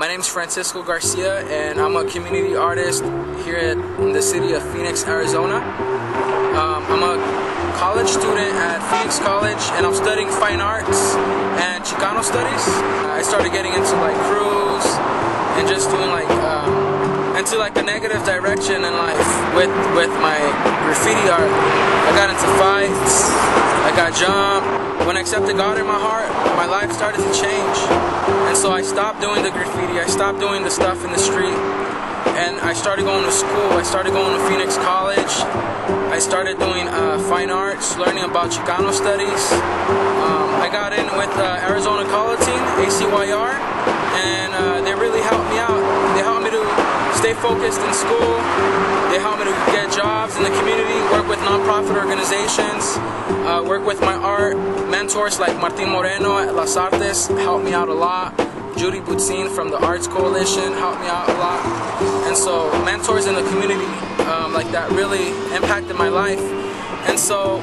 My name is Francisco Garcia, and I'm a community artist here in the city of Phoenix, Arizona. I'm a college student at Phoenix College, and I'm studying fine arts and Chicano studies. I started getting into like crews and just doing like into like a negative direction in life with my graffiti art. I got into fights, I got jumped. When I accepted God in my heart, my life started to change. And so I stopped doing the graffiti, I stopped doing the stuff in the street, and I started going to school. I started going to Phoenix College. I started doing fine arts, learning about Chicano studies. I got in with Arizona Color Team, ACYR, and they really helped me out. They helped me to stay focused in school. They helped me to get jobs in the community, work with nonprofit organizations, work with my art. Mentors like Martin Moreno at Las Artes helped me out a lot. Judy Butzin from the Arts Coalition helped me out a lot. And so mentors in the community like that really impacted my life. And so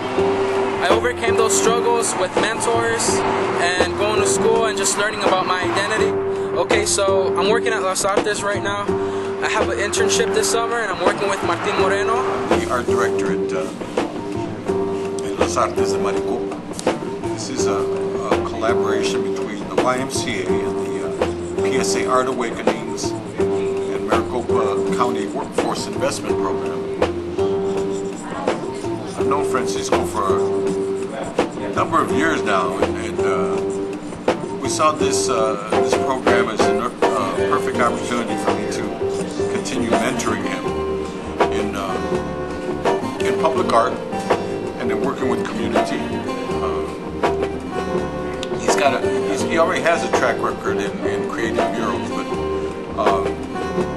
I overcame those struggles with mentors and going to school and just learning about my identity. Okay, so I'm working at Las Artes right now. I have an internship this summer, and I'm working with Martin Moreno, the art director at Las Artes de Maricopa. This is a collaboration between the YMCA and the PSA Art Awakenings and Maricopa County Workforce Investment Program. I've known Francisco for a number of years now, and we saw this program as a perfect opportunity for me to continue mentoring him in public art and in working with community. He already has a track record in creating murals, but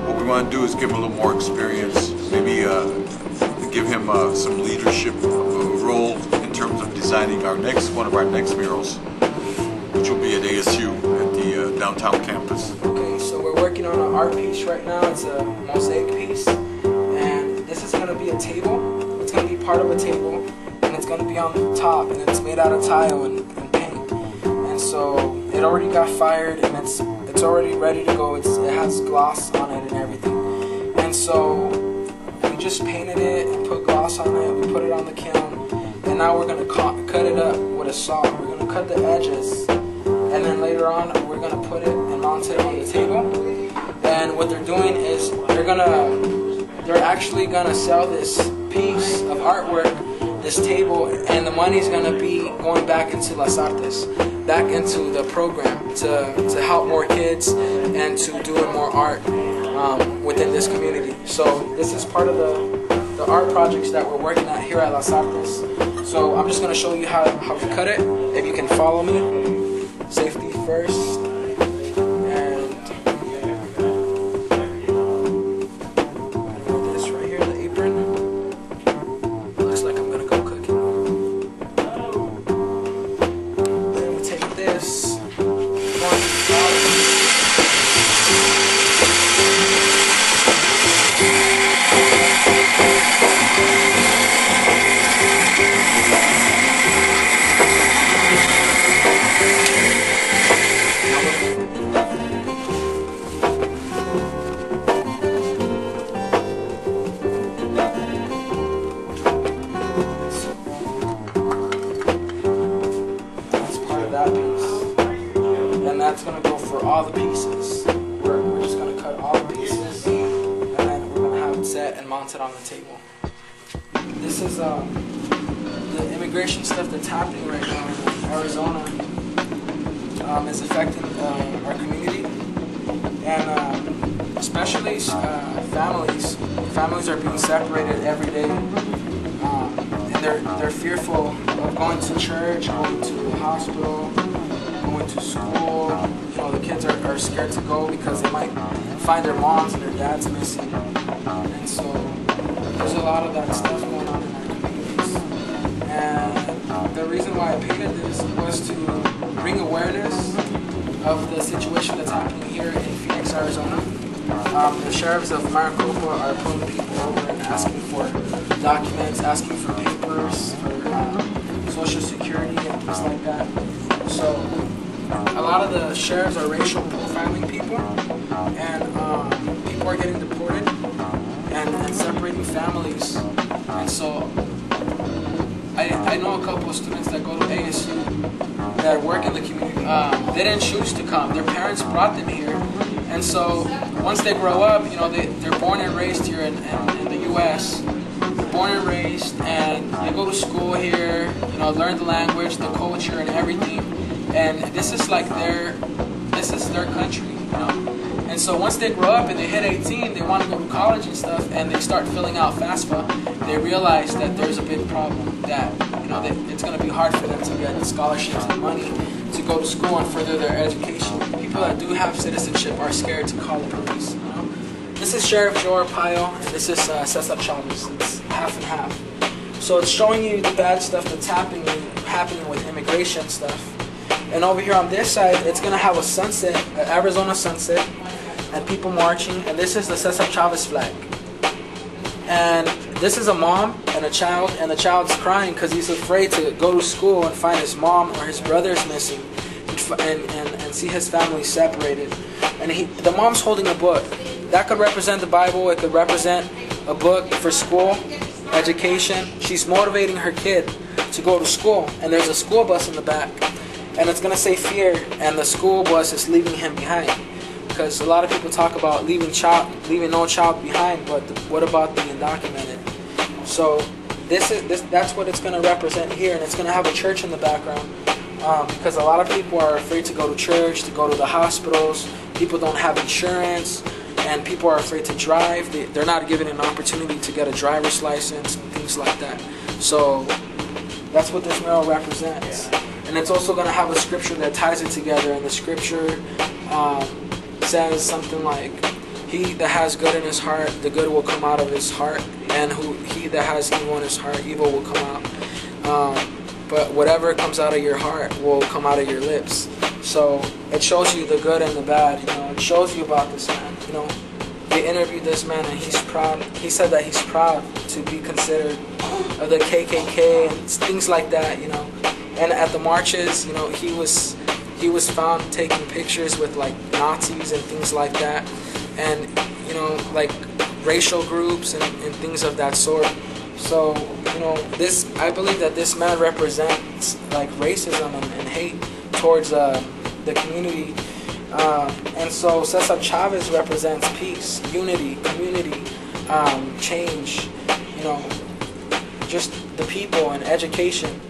what we want to do is give him a little more experience, maybe give him some leadership role in terms of designing one of our next murals, which will be at ASU at the downtown campus. Okay, so we're working on an art piece right now. It's a mosaic piece, and this is going to be a table. It's going to be part of a table, and it's going to be on the top, and it's made out of tile and paint. And so it already got fired, and it's already ready to go. It has gloss on it and everything. And so we just painted it and put gloss on it. We put it on the kiln, and now we're going to cut it up with a saw. We're going to cut the edges, and then later on we're going to put it and mount it on the table. And what they're doing is they're actually going to sell this piece of artwork, this table, and the money's going to be going back into Las Artes, back into the program to help more kids and to doing more art within this community. So this is part of the art projects that we're working at here at Las Artes. So I'm just going to show you how to cut it, if you can follow me. Safety first. That's going to go for all the pieces. We're just going to cut all the pieces, and then we're going to have it set and mounted on the table. This is the immigration stuff that's happening right now in Arizona. Is affecting our community, and especially families. Families are being separated every day, and they're fearful of going to church, going to the hospital, going to school. You know, the kids are scared to go because they might find their moms and their dads missing. And so there's a lot of that stuff going on in our communities. And the reason why I painted this was to bring awareness of the situation that's happening here in Phoenix, Arizona. The sheriffs of Maricopa are pulling people over and asking for documents, asking for papers, for Social Security and things like that. So a lot of the sheriffs are racial profiling people, and people are getting deported and separating families. And so I know a couple of students that go to ASU that work in the community. They didn't choose to come. Their parents brought them here. And so once they grow up, you know, they're born and raised here in the U.S. They're born and raised, and they go to school here, you know, learn the language, the culture, and everything. And this is like their country, you know. And so once they grow up and they hit 18, they want to go to college and stuff, and they start filling out FAFSA. They realize that there's a big problem, that, you know, that it's going to be hard for them to get the scholarships and money to go to school and further their education. People that do have citizenship are scared to call the police, you know. This is Sheriff Joe Arpaio, and this is Cesar Chavez. It's half and half. So it's showing you the bad stuff that's happening with immigration stuff. And over here on this side, it's going to have a sunset, an Arizona sunset, and people marching. And this is the Cesar Chavez flag. And this is a mom and a child, and the child's crying because he's afraid to go to school and find his mom or his brother's missing, and see his family separated. And the mom's holding a book. That could represent the Bible. It could represent a book for school, education. She's motivating her kid to go to school. And there's a school bus in the back. And it's going to say fear, and the school bus is leaving him behind. Because a lot of people talk about leaving no child behind, but what about the undocumented? So that's what it's going to represent here, and it's going to have a church in the background. Because a lot of people are afraid to go to church, to go to the hospitals. People don't have insurance, and people are afraid to drive. They're not given an opportunity to get a driver's license and things like that. So that's what this mural represents. And it's also going to have a scripture that ties it together. And the scripture says something like, he that has good in his heart, the good will come out of his heart. And he that has evil in his heart, evil will come out. But whatever comes out of your heart will come out of your lips. So it shows you the good and the bad. You know, it shows you about this man. You know, they interviewed this man, and he's proud. He said that he's proud to be considered of the KKK and things like that. You know. And at the marches, you know, he was found taking pictures with like Nazis and things like that, and you know, like racial groups and things of that sort. So you know, I believe that this man represents like racism and hate towards the community, and so Cesar Chavez represents peace, unity, community, change. You know, just the people and education.